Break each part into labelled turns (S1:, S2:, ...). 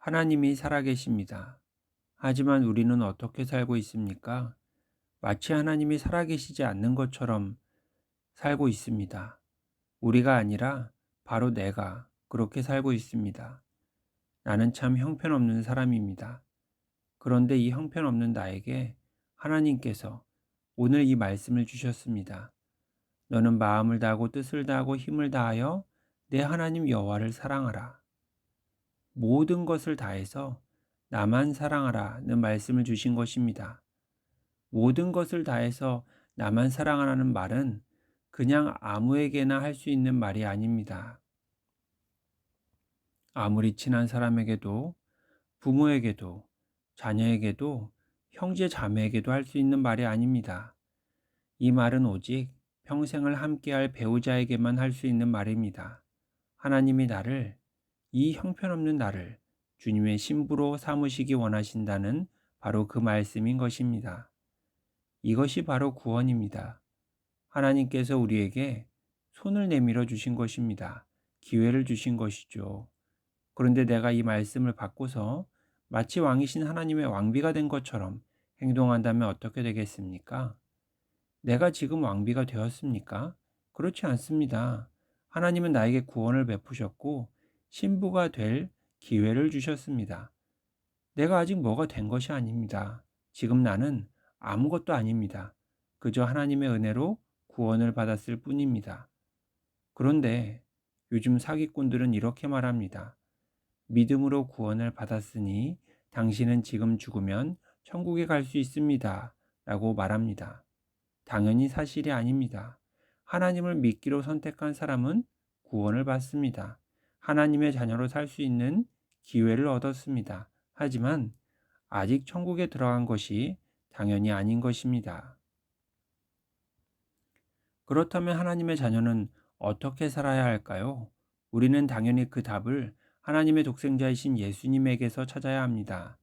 S1: 하나님이 살아계십니다. 하지만 우리는 어떻게 살고 있습니까? 마치 하나님이 살아계시지 않는 것처럼 살고 있습니다. 우리가 아니라 바로 내가 그렇게 살고 있습니다. 나는 참 형편없는 사람입니다. 그런데 이 형편없는 나에게 하나님께서 오늘 이 말씀을 주셨습니다. 너는 마음을 다하고 뜻을 다하고 힘을 다하여 내 하나님 여호와를 사랑하라. 모든 것을 다해서 나만 사랑하라는 말씀을 주신 것입니다. 모든 것을 다해서 나만 사랑하라는 말은 그냥 아무에게나 할 수 있는 말이 아닙니다. 아무리 친한 사람에게도, 부모에게도, 자녀에게도, 형제 자매에게도 할 수 있는 말이 아닙니다. 이 말은 오직 평생을 함께할 배우자에게만 할 수 있는 말입니다. 하나님이 나를, 이 형편없는 나를 주님의 신부로 삼으시기 원하신다는 바로 그 말씀인 것입니다. 이것이 바로 구원입니다. 하나님께서 우리에게 손을 내밀어 주신 것입니다. 기회를 주신 것이죠. 그런데 내가 이 말씀을 받고서 마치 왕이신 하나님의 왕비가 된 것처럼 행동한다면 어떻게 되겠습니까? 내가 지금 왕비가 되었습니까? 그렇지 않습니다. 하나님은 나에게 구원을 베푸셨고 신부가 될 기회를 주셨습니다. 내가 아직 뭐가 된 것이 아닙니다. 지금 나는 아무것도 아닙니다. 그저 하나님의 은혜로 구원을 받았을 뿐입니다. 그런데 요즘 사기꾼들은 이렇게 말합니다. 믿음으로 구원을 받았으니 당신은 지금 죽으면 천국에 갈 수 있습니다. 라고 말합니다. 당연히 사실이 아닙니다. 하나님을 믿기로 선택한 사람은 구원을 받습니다. 하나님의 자녀로 살 수 있는 기회를 얻었습니다. 하지만 아직 천국에 들어간 것이 당연히 아닌 것입니다. 그렇다면 하나님의 자녀는 어떻게 살아야 할까요? 우리는 당연히 그 답을 하나님의 독생자이신 예수님에게서 찾아야 합니다.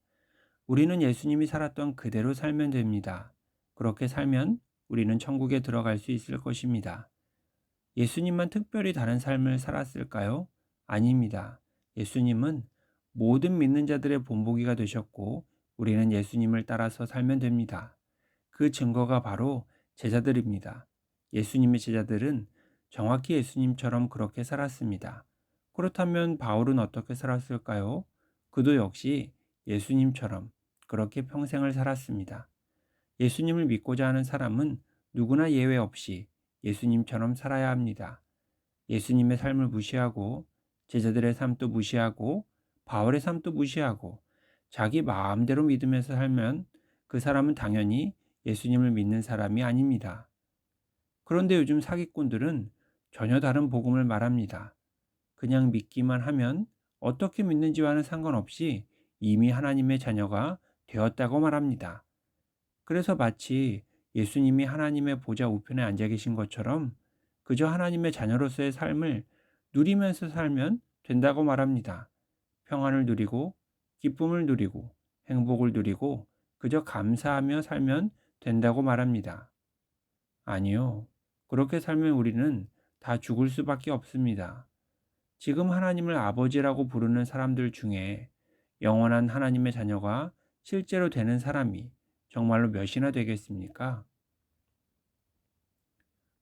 S1: 우리는 예수님이 살았던 그대로 살면 됩니다. 그렇게 살면 우리는 천국에 들어갈 수 있을 것입니다. 예수님만 특별히 다른 삶을 살았을까요? 아닙니다. 예수님은 모든 믿는 자들의 본보기가 되셨고 우리는 예수님을 따라서 살면 됩니다. 그 증거가 바로 제자들입니다. 예수님의 제자들은 정확히 예수님처럼 그렇게 살았습니다. 그렇다면 바울은 어떻게 살았을까요? 그도 역시 예수님처럼 그렇게 평생을 살았습니다. 예수님을 믿고자 하는 사람은 누구나 예외 없이 예수님처럼 살아야 합니다. 예수님의 삶을 무시하고 제자들의 삶도 무시하고 바울의 삶도 무시하고 자기 마음대로 믿으면서 살면 그 사람은 당연히 예수님을 믿는 사람이 아닙니다. 그런데 요즘 사기꾼들은 전혀 다른 복음을 말합니다. 그냥 믿기만 하면 어떻게 믿는지와는 상관없이 이미 하나님의 자녀가 되었다고 말합니다. 그래서 마치 예수님이 하나님의 보좌 우편에 앉아 계신 것처럼 그저 하나님의 자녀로서의 삶을 누리면서 살면 된다고 말합니다. 평안을 누리고 기쁨을 누리고 행복을 누리고 그저 감사하며 살면 된다고 말합니다. 아니요. 그렇게 살면 우리는 다 죽을 수밖에 없습니다. 지금 하나님을 아버지라고 부르는 사람들 중에 영원한 하나님의 자녀가 실제로 되는 사람이 정말로 몇이나 되겠습니까?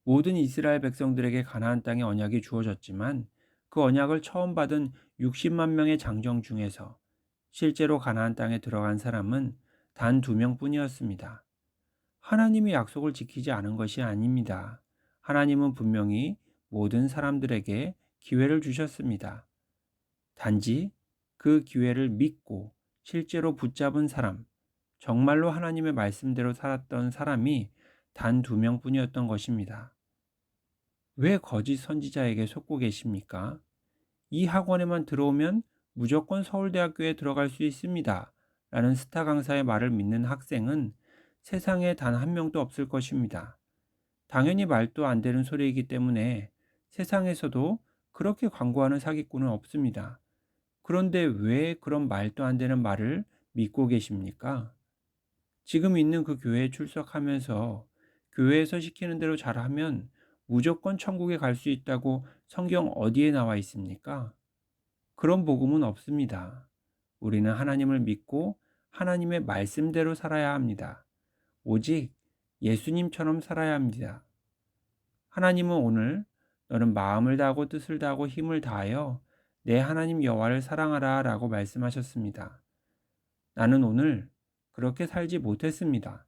S1: 모든 이스라엘 백성들에게 가나안 땅의 언약이 주어졌지만 그 언약을 처음 받은 60만 명의 장정 중에서 실제로 가나안 땅에 들어간 사람은 단 2명뿐이었습니다. 하나님이 약속을 지키지 않은 것이 아닙니다. 하나님은 분명히 모든 사람들에게 기회를 주셨습니다. 단지 그 기회를 믿고 실제로 붙잡은 사람, 정말로 하나님의 말씀대로 살았던 사람이 단 2명뿐이었던 것입니다. 왜 거짓 선지자에게 속고 계십니까? 이 학원에만 들어오면 무조건 서울대학교에 들어갈 수 있습니다. 라는 스타 강사의 말을 믿는 학생은 세상에 단 한 명도 없을 것입니다. 당연히 말도 안 되는 소리이기 때문에 세상에서도 그렇게 광고하는 사기꾼은 없습니다. 그런데 왜 그런 말도 안 되는 말을 믿고 계십니까? 지금 있는 그 교회에 출석하면서 교회에서 시키는 대로 잘하면 무조건 천국에 갈 수 있다고 성경 어디에 나와 있습니까? 그런 복음은 없습니다. 우리는 하나님을 믿고 하나님의 말씀대로 살아야 합니다. 오직 예수님처럼 살아야 합니다. 하나님은 오늘 너는 마음을 다하고 뜻을 다하고 힘을 다하여 내 하나님 여호와를 사랑하라 라고 말씀하셨습니다. 나는 오늘 그렇게 살지 못했습니다.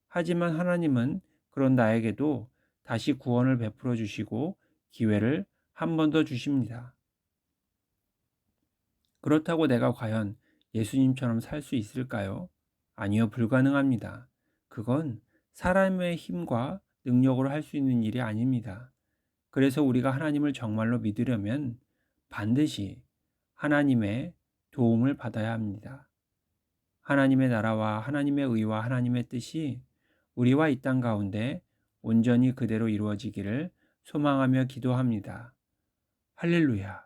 S1: 하지만 하나님은 그런 나에게도 다시 구원을 베풀어 주시고 기회를 한 번 더 주십니다. 그렇다고 내가 과연 예수님처럼 살 수 있을까요? 아니요, 불가능합니다. 그건 사람의 힘과 능력으로 할 수 있는 일이 아닙니다. 그래서 우리가 하나님을 정말로 믿으려면 반드시 하나님의 도움을 받아야 합니다. 하나님의 나라와 하나님의 의와 하나님의 뜻이 우리와 이 땅 가운데 온전히 그대로 이루어지기를 소망하며 기도합니다. 할렐루야.